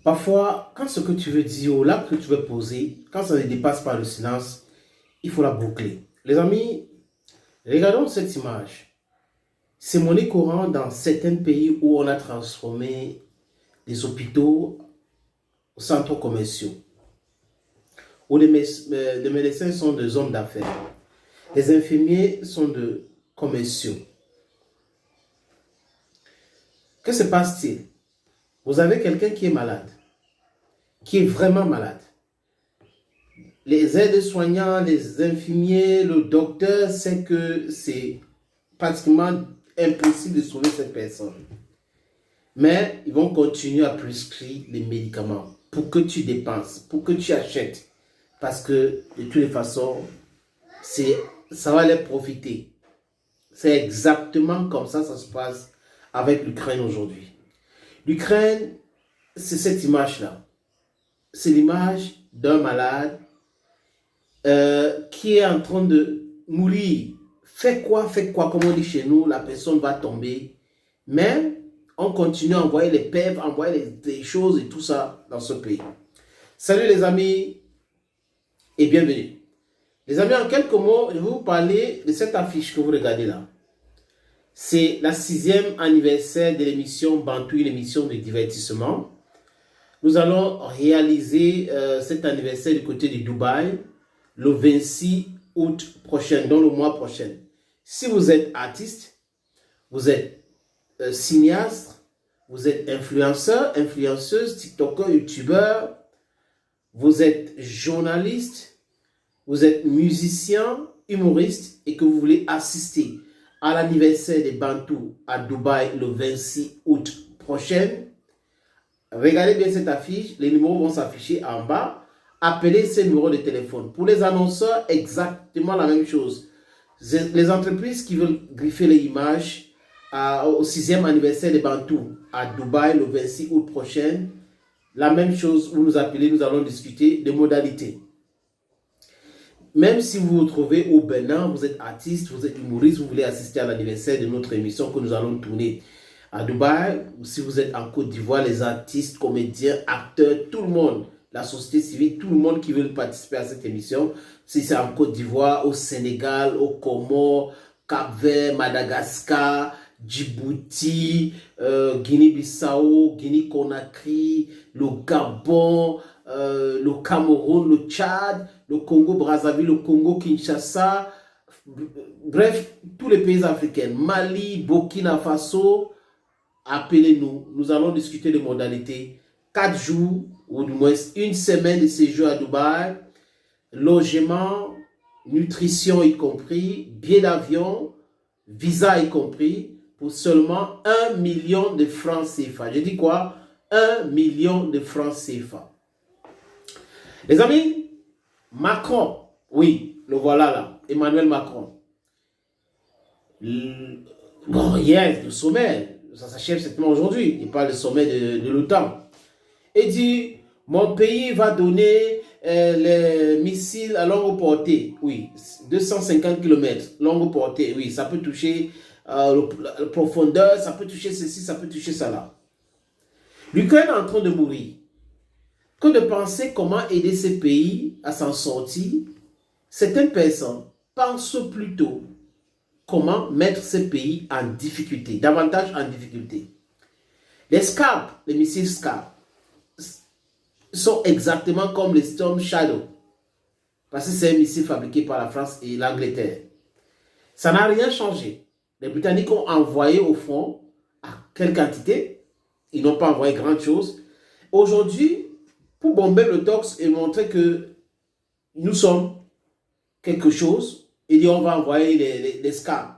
Parfois, quand ce que tu veux dire ou là que tu veux poser, quand ça ne dépasse pas le silence, il faut la boucler. Les amis, regardons cette image. C'est monnaie courante dans certains pays où on a transformé des hôpitaux en centres commerciaux, où les médecins sont des hommes d'affaires, les infirmiers sont de commerciaux. Que se passe-t-il? Vous avez quelqu'un qui est malade, qui est vraiment malade. Les aides-soignants, les infirmiers, le docteur sait que c'est pratiquement impossible de sauver cette personne. Mais ils vont continuer à prescrire les médicaments pour que tu dépenses, pour que tu achètes. Parce que de toutes les façons, ça va les profiter. C'est exactement comme ça se passe avec l'Ukraine aujourd'hui. L'Ukraine, c'est cette image-là. C'est l'image d'un malade qui est en train de mourir. Fais quoi, comme on dit chez nous, la personne va tomber. Mais on continue à envoyer les PEV, envoyer des choses et tout ça dans ce pays. Salut les amis et bienvenue. Les amis, en quelques mots, je vais vous parler de cette affiche que vous regardez là. C'est la 6e anniversaire de l'émission Bantou, une émission de divertissement. Nous allons réaliser cet anniversaire du côté de Dubaï le 26 août prochain, dans le mois prochain. Si vous êtes artiste, vous êtes cinéaste, vous êtes influenceur, influenceuse, tiktoker, youtubeur, vous êtes journaliste, vous êtes musicien, humoriste et que vous voulez assister à l'anniversaire des Bantous à Dubaï le 26 août prochain, regardez bien cette affiche, les numéros vont s'afficher en bas. Appelez ces numéros de téléphone. Pour les annonceurs, exactement la même chose. Les entreprises qui veulent griffer les images au 6e anniversaire des Bantous à Dubaï le 26 août prochain, la même chose, vous nous appelez, nous allons discuter des modalités. Même si vous vous trouvez au Bénin, vous êtes artiste, vous êtes humoriste, vous voulez assister à l'anniversaire de notre émission que nous allons tourner à Dubaï, ou si vous êtes en Côte d'Ivoire, les artistes, comédiens, acteurs, tout le monde, la société civile, tout le monde qui veut participer à cette émission, si c'est en Côte d'Ivoire, au Sénégal, au Comores, Cap-Vert, Madagascar, Djibouti, Guinée-Bissau, Guinée-Conakry, le Gabon, le Cameroun, le Tchad, le Congo-Brazzaville, le Congo-Kinshasa, bref, tous les pays africains, Mali, Burkina Faso, appelez-nous, nous allons discuter des modalités. 4 jours, ou du moins une semaine de séjour à Dubaï, logement, nutrition y compris, billet d'avion, visa y compris, pour seulement 1 million de francs CFA. Je dis quoi? 1 million de francs CFA. Les amis, Macron, oui, le voilà là, Emmanuel Macron. Bon, hier, le sommet, ça s'achève certainement aujourd'hui, il parle du sommet de l'OTAN. Et dit, mon pays va donner les missiles à longue portée, oui, 250 km, longue portée, oui, ça peut toucher la profondeur, ça peut toucher ceci, ça peut toucher ça là. L'Ukraine est en train de mourir. Que de penser comment aider ces pays à s'en sortir, certaines personnes pensent plutôt comment mettre ces pays en difficulté, davantage en difficulté. Les Scalp, les missiles Scalp, sont exactement comme les Storm Shadow, parce que c'est un missile fabriqué par la France et l'Angleterre. Ça n'a rien changé. Les Britanniques ont envoyé au front à quelle quantité? Ils n'ont pas envoyé grand chose. Aujourd'hui, pour bomber le Tox et montrer que nous sommes quelque chose, il dit on va envoyer les scams.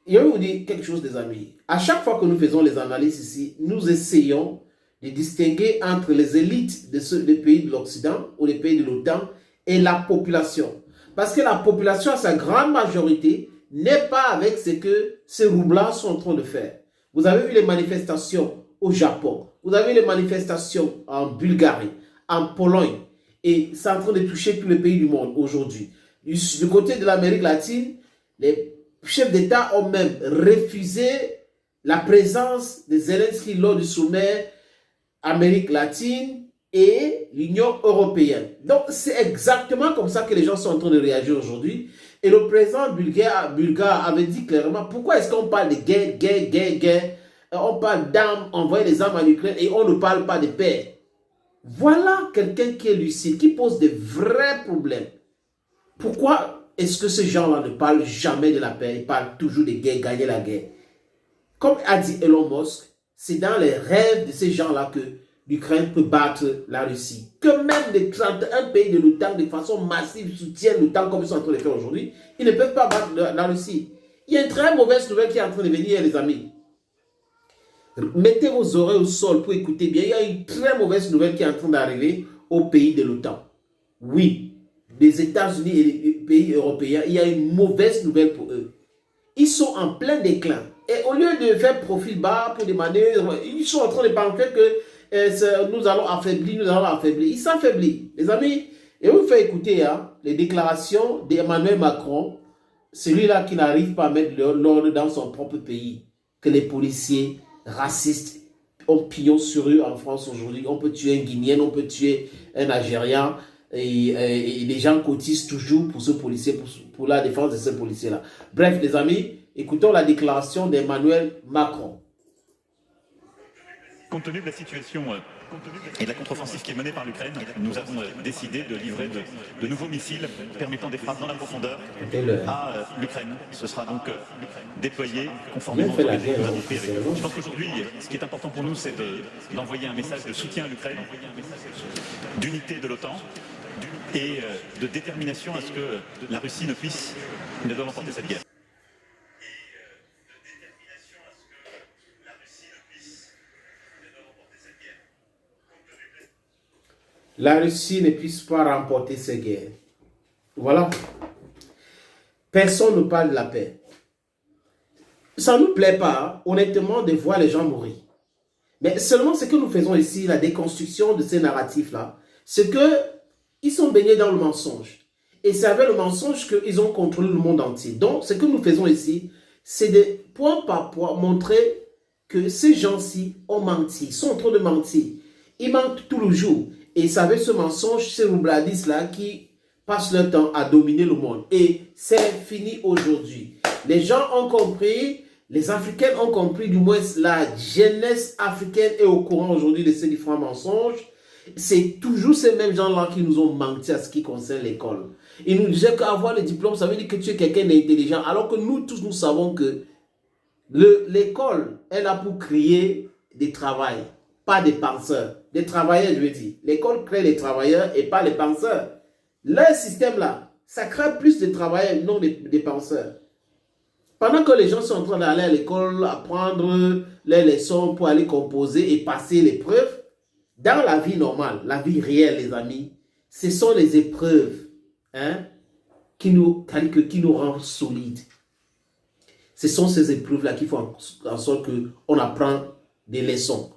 Et je vais vous dire quelque chose, les amis. À chaque fois que nous faisons les analyses ici, nous essayons de distinguer entre les élites des pays de l'Occident ou les pays de l'OTAN et la population. Parce que la population, à sa grande majorité, n'est pas avec ce que ces roublards sont en train de faire. Vous avez vu les manifestations au Japon, vous avez les manifestations en Bulgarie, en Pologne, et c'est en train de toucher tous les pays du monde aujourd'hui. Du côté de l'Amérique latine, les chefs d'État ont même refusé la présence de Zelensky lors du sommet Amérique latine et l'Union européenne. Donc, c'est exactement comme ça que les gens sont en train de réagir aujourd'hui. Et le président bulgare avait dit clairement, pourquoi est-ce qu'on parle de guerre, on parle d'armes, envoyer des armes à l'Ukraine et on ne parle pas de paix. Voilà quelqu'un qui est lucide, qui pose des vrais problèmes. Pourquoi est-ce que ces gens-là ne parlent jamais de la paix? Ils parlent toujours de guerre, gagner la guerre. Comme a dit Elon Musk, c'est dans les rêves de ces gens-là que l'Ukraine peut battre la Russie. Que même les 31 pays de l'OTAN, de façon massive, soutiennent l'OTAN comme ils sont en train de faire aujourd'hui, ils ne peuvent pas battre la Russie. Il y a une très mauvaise nouvelle qui est en train de venir, les amis. Mettez vos oreilles au sol pour écouter bien. Il y a une très mauvaise nouvelle qui est en train d'arriver aux pays de l'OTAN. Oui, les États-Unis et les pays européens, il y a une mauvaise nouvelle pour eux. Ils sont en plein déclin. Et au lieu de faire profil bas pour des manœuvres, ils sont en train de penser que nous allons affaiblir. Ils s'affaiblissent. Les amis, et vous faites écouter les déclarations d'Emmanuel Macron, celui-là qui n'arrive pas à mettre l'ordre dans son propre pays, que les policiers racistes ont pignon sur eux en France aujourd'hui. On peut tuer un Guinéen, on peut tuer un Algérien, et les gens cotisent toujours pour ce policier, pour la défense de ce policier-là. Bref, les amis, écoutons la déclaration d'Emmanuel Macron. Compte tenu de la situation et de la contre-offensive qui est menée par l'Ukraine, nous avons décidé de livrer de nouveaux missiles permettant des frappes dans la profondeur à l'Ukraine. Ce sera donc déployé conformément aux objectifs que nous avons pris. Je pense qu'aujourd'hui, ce qui est important pour nous, c'est d'envoyer un message de soutien à l'Ukraine, d'unité de l'OTAN et de détermination à ce que la Russie ne doive remporter cette guerre. La Russie ne puisse pas remporter ces guerres. Voilà. Personne ne parle de la paix. Ça ne nous plaît pas, honnêtement, de voir les gens mourir. Mais seulement ce que nous faisons ici, la déconstruction de ces narratifs-là, c'est qu'ils sont baignés dans le mensonge. Et c'est avec le mensonge qu'ils ont contrôlé le monde entier. Donc, ce que nous faisons ici, c'est de point par point montrer que ces gens-ci ont menti, ils sont en train de mentir. Ils mentent tout le jour. Et c'est avec ce mensonge, ces roubladistes-là qui passent leur temps à dominer le monde. Et c'est fini aujourd'hui. Les gens ont compris, les Africains ont compris, du moins la jeunesse africaine est au courant aujourd'hui de ces différents mensonges. C'est toujours ces mêmes gens-là qui nous ont menti à ce qui concerne l'école. Ils nous disaient qu'avoir le diplôme, ça veut dire que tu es quelqu'un d'intelligent. Alors que nous tous, nous savons que l'école est là pour créer des travailleurs, pas des penseurs. Des travailleurs, je veux dire. L'école crée les travailleurs et pas les penseurs. Leur système-là, ça crée plus de travailleurs, non des penseurs. Pendant que les gens sont en train d'aller à l'école, apprendre les leçons pour aller composer et passer l'épreuve, dans la vie normale, la vie réelle, les amis, ce sont les épreuves qui nous rendent solides. Ce sont ces épreuves-là qui font en sorte qu'on apprend des leçons.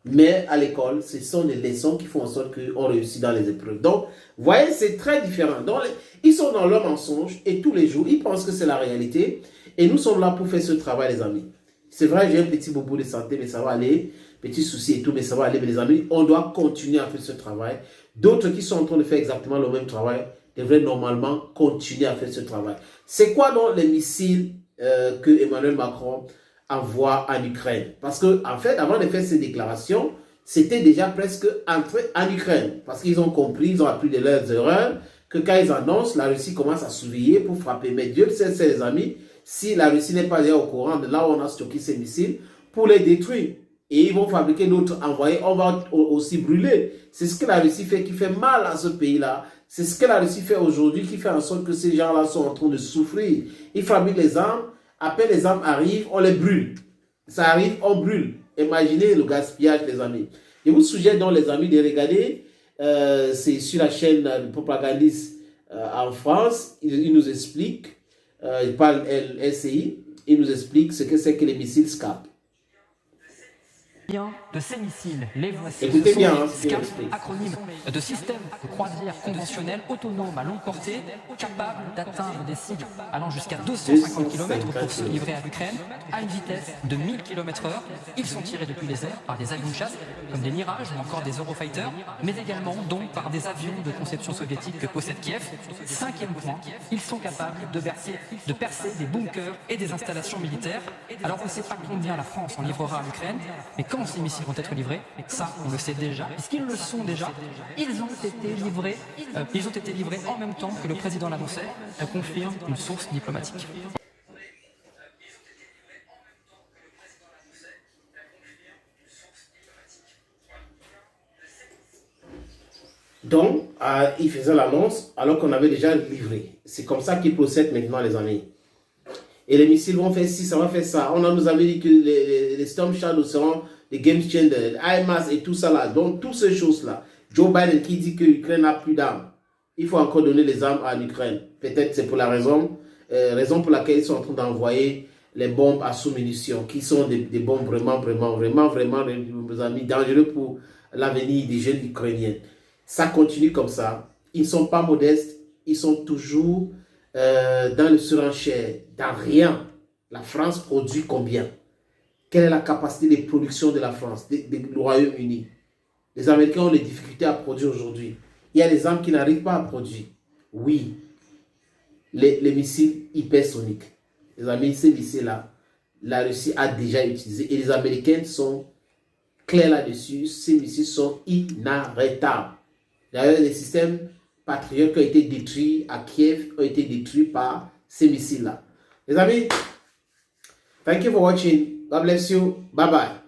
Mais à l'école, ce sont les leçons qui font en sorte qu'on réussit dans les épreuves. Donc, vous voyez, c'est très différent. Donc, ils sont dans leur mensonge et tous les jours, ils pensent que c'est la réalité. Et nous sommes là pour faire ce travail, les amis. C'est vrai, j'ai un petit bobo de santé, mais ça va aller. Petit souci et tout, mais ça va aller. Mais les amis, on doit continuer à faire ce travail. D'autres qui sont en train de faire exactement le même travail devraient normalement continuer à faire ce travail. C'est quoi donc les missiles que Emmanuel Macron envoie en Ukraine? Parce que en fait, avant de faire ces déclarations, c'était déjà presque entré en Ukraine. Parce qu'ils ont compris, ils ont appris de leurs erreurs, que quand ils annoncent, la Russie commence à surveiller pour frapper. Mais Dieu le sait, les amis, si la Russie n'est pas déjà au courant de là où on a stocké ces missiles, pour les détruire. Et ils vont fabriquer d'autres envoyés, on va aussi brûler. C'est ce que la Russie fait, qui fait mal à ce pays-là. C'est ce que la Russie fait aujourd'hui, qui fait en sorte que ces gens-là sont en train de souffrir. Ils fabriquent les armes, après les armes arrivent, on les brûle. Ça arrive, on brûle. Imaginez le gaspillage, les amis. Je vous suggère donc, les amis, de regarder. C'est sur la chaîne de propagandiste en France. Il nous explique, il parle LCI, il nous explique ce que c'est que les missiles SCAP. de ces missiles. Les voici. Écoutez bien, hein, SCAF, acronyme de système de croisière conventionnel autonome à longue portée, capable d'atteindre des cibles allant jusqu'à 250 km pour se livrer à l'Ukraine à une vitesse de 1000 km/h. Ils sont tirés depuis les airs par des avions de chasse comme des Mirage ou encore des Eurofighter, mais également donc par des avions de conception soviétique que possède Kiev. Cinquième point, ils sont capables de percer des bunkers et des installations militaires. Alors on ne sait pas combien la France en livrera à l'Ukraine, mais quand ces missiles vont être livrés, ça on le sait déjà, puisqu'ils le sont déjà, ils ont été livrés en même temps que le président l'annonçait, confirme une source diplomatique. Donc, il faisait l'annonce alors qu'on avait déjà livré. C'est comme ça qu'ils procèdent maintenant, les amis. Et les missiles vont faire ci, ça va faire ça. On nous avait dit que les Storm Shadow seront les game changers, HIMARS et tout ça là. Donc, toutes ces choses-là. Joe Biden qui dit que l'Ukraine n'a plus d'armes. Il faut encore donner les armes à l'Ukraine. Peut-être c'est pour la raison pour laquelle ils sont en train d'envoyer les bombes à sous-munitions, qui sont des bombes vraiment, mes amis, dangereux pour l'avenir des jeunes Ukrainiens. Ça continue comme ça. Ils ne sont pas modestes. Ils sont toujours dans le surenchère, dans rien. La France produit combien? Quelle est la capacité de production de la France, du Royaume-Uni? Les Américains ont des difficultés à produire aujourd'hui. Il y a des armes qui n'arrivent pas à produire. Oui, les missiles hypersoniques. Les amis, ces missiles-là, la Russie a déjà utilisé. Et les Américains sont clairs là-dessus. Ces missiles sont inarrêtables. D'ailleurs, les systèmes Patriot qui ont été détruits à Kiev ont été détruits par ces missiles-là. Les amis, thank you for watching. God bless you. Bye bye.